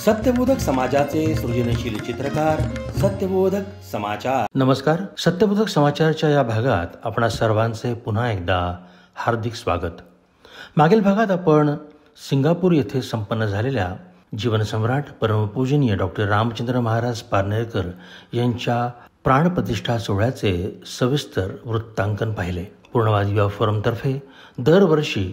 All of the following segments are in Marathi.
सत्यबोधक समाजाचे सृजनशील चित्रकार सत्यबोधक समाचार. नमस्कार. सत्यबोधक समाचारच्या या भागात आपणा सर्वांचे पुन्हा एकदा हार्दिक स्वागत. मागील भागात आपण सिंगापूर येथे संपन्न झालेल्या जीवनसम्राट परमपूजनीय डॉक्टर रामचंद्र महाराज पारनेरकर यांच्या प्राणप्रतिष्ठा सोहळ्याचे सविस्तर वृत्तांकन पाहिले. पूर्णवाद युवा फोरमतर्फे दरवर्षी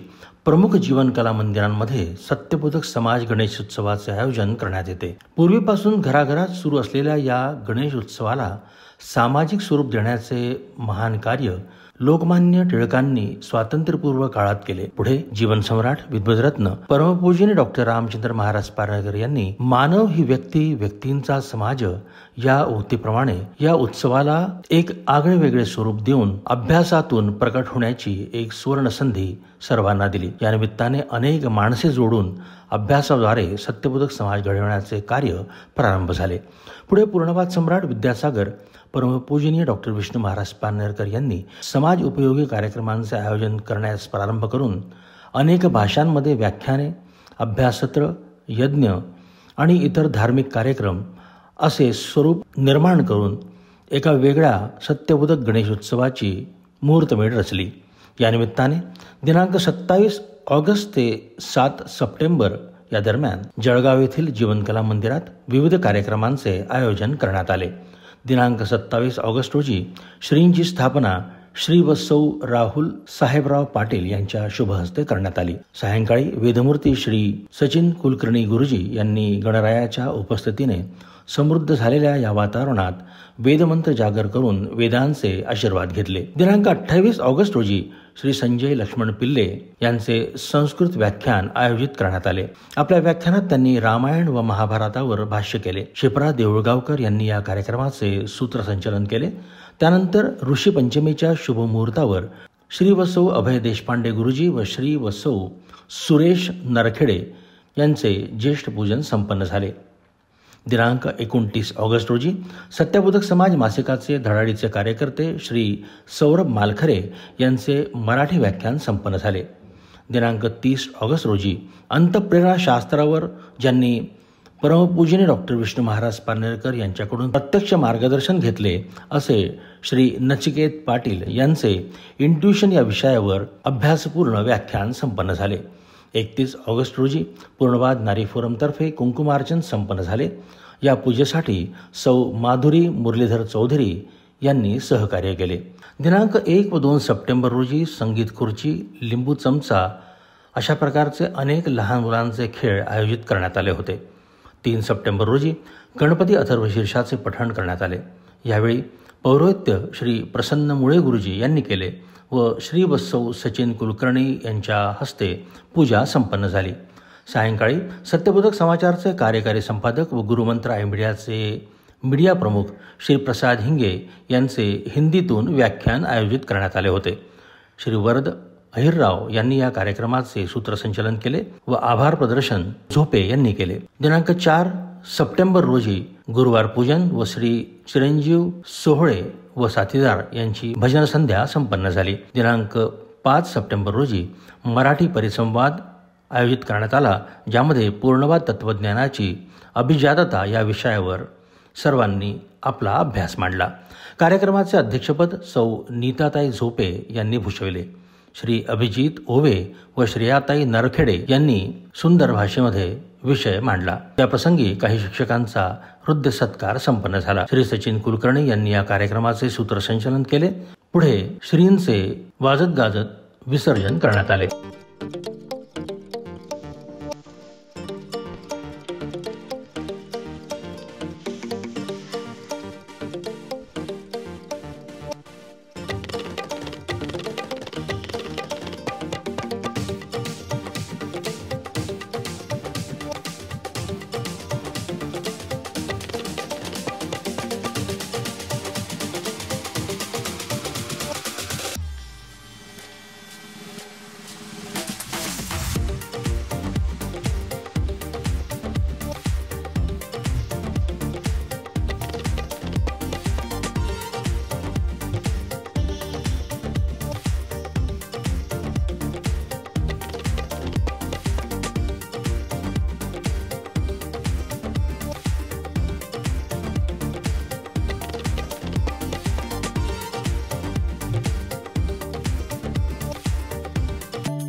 प्रमुख जीवन कला मंदिरांमध्ये सत्यबोधक समाज गणेश उत्सवाचे आयोजन करण्यात येते. पूर्वीपासून घराघरात सुरू असलेल्या या गणेश उत्सवाला सामाजिक स्वरूप देण्याचे महान कार्य लोकमान्य टिळकांनी स्वातंत्र्यपूर्व काळात केले. पुढे जीवनसम्राट विद्वद्रत्न परमपूजनीय डॉक्टर रामचंद्र महाराज पारनेरकर यांनी मानव ही व्यक्ती, व्यक्तींचा समाज या उक्तीप्रमाणे या उत्सवाला एक आगळेवेगळे स्वरूप देऊन अभ्यासातून प्रकट होण्याची एक सुवर्ण संधी सर्वांना दिली. या निमित्ताने अनेक माणसे जोडून अभ्यासाद्वारे सत्यबोधक समाज घडविण्याचे कार्य प्रारंभ झाले. पुढे पूर्णवाद सम्राट विद्यासागर परमपूजनीय डॉक्टर विष्णू महाराज पारनेरकर यांनी समाज उपयोगी कार्यक्रमांचे आयोजन करण्यास प्रारंभ करून अनेक भाषांमध्ये व्याख्याने, अभ्याससत्र, यज्ञ आणि इतर धार्मिक कार्यक्रम असे स्वरूप निर्माण करून एका वेगळ्या सत्यबोधक गणेश उत्सवाची मुहूर्तमेढ रचली. या निमित्ताने दिनांक 27 ऑगस्ट ते 7 सप्टेंबर या दरम्यान जळगाव येथील जीवनकला मंदिरात विविध कार्यक्रमांचे आयोजन करण्यात आले. दिनांक 27 ऑगस्ट रोजी श्रींची स्थापना श्री व सौ राहुल साहेबराव पाटील यांच्या शुभ हस्ते करण्यात आली. सायंकाळी वेदमूर्ती श्री सचिन कुलकर्णी गुरुजी यांनी गणरायाच्या उपस्थितीने समृद्ध झालेल्या या वातावरणात वेदमंत्र जागर करून वेदांचे आशीर्वाद घेतले. दिनांक 28 ऑगस्ट रोजी श्री संजय लक्ष्मण पिल्ले यांचे संस्कृत व्याख्यान आयोजित करण्यात आले. आपल्या व्याख्यानात त्यांनी रामायण व महाभारतावर भाष्य केले. शिप्रा देऊळगावकर यांनी या कार्यक्रमाचे सूत्रसंचलन केले. त्यानंतर ऋषी पंचमीच्या शुभ मुहूर्तावर श्री वसौ अभय देशपांडे गुरुजी व श्री वसौ सुरेश नरखेडे यांचे ज्येष्ठ पूजन संपन्न झाले. दिनांक 29 ऑगस्ट रोजी सत्यबोधक समाज मासिकाचे धडाडीचे कार्यकर्ते श्री सौरभ मालखरे यांचे मराठी व्याख्यान संपन्न झाले. दिनांक 30 ऑगस्ट रोजी अंतःप्रेरणा शास्त्रावर ज्यांनी परमपूजनीय डॉक्टर विष्णू महाराज पारनेरकर यांच्याकडून प्रत्यक्ष मार्गदर्शन घेतले असे श्री नचिकेत पाटील यांचे इंट्युशन या विषयावर अभ्यासपूर्ण व्याख्यान संपन्न झाले. 31 ऑगस्ट रोजी पूर्णवाद नारी फोरमतर्फे कुंकुमार्चन संपन्न झाले. या पूजेसाठी सौ माधुरी मुरलीधर चौधरी यांनी सहकार्य केले. दिनांक 1 व 2 सप्टेंबर रोजी संगीत खुर्ची, लिंबू चमचा अशा प्रकारचे अनेक लहान मुलांचे खेळ आयोजित करण्यात आले होते. 3 सप्टेंबर रोजी गणपती अथर्वशीर्षाचे पठण करण्यात आले. यावेळी पौरोहित्य श्री प्रसन्न मुळे गुरुजी यांनी केले व श्री वत्सव सचिन कुलकर्णी यांच्या हस्ते पूजा संपन्न झाली. सायंकाळी सत्यबोधक समाचारचे कार्यकारी संपादक व गुरुमंत्र आय मीडियाचे मीडिया प्रमुख श्री प्रसाद हिंगे यांचे हिंदीतून व्याख्यान आयोजित करण्यात आले होते. श्री वरद अहिरराव यांनी या कार्यक्रमाचे सूत्रसंचलन केले व आभार प्रदर्शन झोपे यांनी केले. दिनांक 4 सप्टेंबर रोजी गुरुवार पूजन व श्री चिरंजीव सोहळे व साथीदार यांची भजन संध्या संपन्न झाली. दिनांक 5 सप्टेंबर रोजी मराठी परिसंवाद आयोजित करण्यात आला, ज्यामध्ये पूर्णवाद तत्वज्ञानाची अभिजातता या विषयावर सर्वांनी आपला अभ्यास मांडला. कार्यक्रमाचे अध्यक्षपद सौ नीताताई झोपे यांनी भूषविले. श्री अभिजित ओवे व श्रेयाताई नरखेडे यांनी सुंदर भाषेमध्ये विषय मांडला. त्या प्रसंगी काही शिक्षकांचा हृदय सत्कार संपन्न झाला. श्री सचिन कुलकर्णी यांनी या कार्यक्रमाचे सूत्रसंचलन केले. पुढे श्रींचे वाजत गाजत विसर्जन करण्यात आले.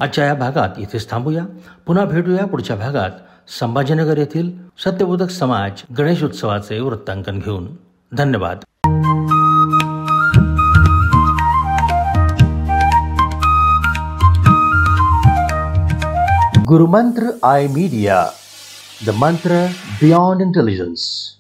आजच्या या भागात इथेच थांबूया. पुन्हा भेटूया पुढच्या भागात संभाजीनगर येथील सत्यबोधक समाज गणेश उत्सवाचे वृत्तांकन घेऊन. धन्यवाद. गुरुमंत्र आय मीडिया, द मंत्र बियॉन्ड इंटेलिजन्स.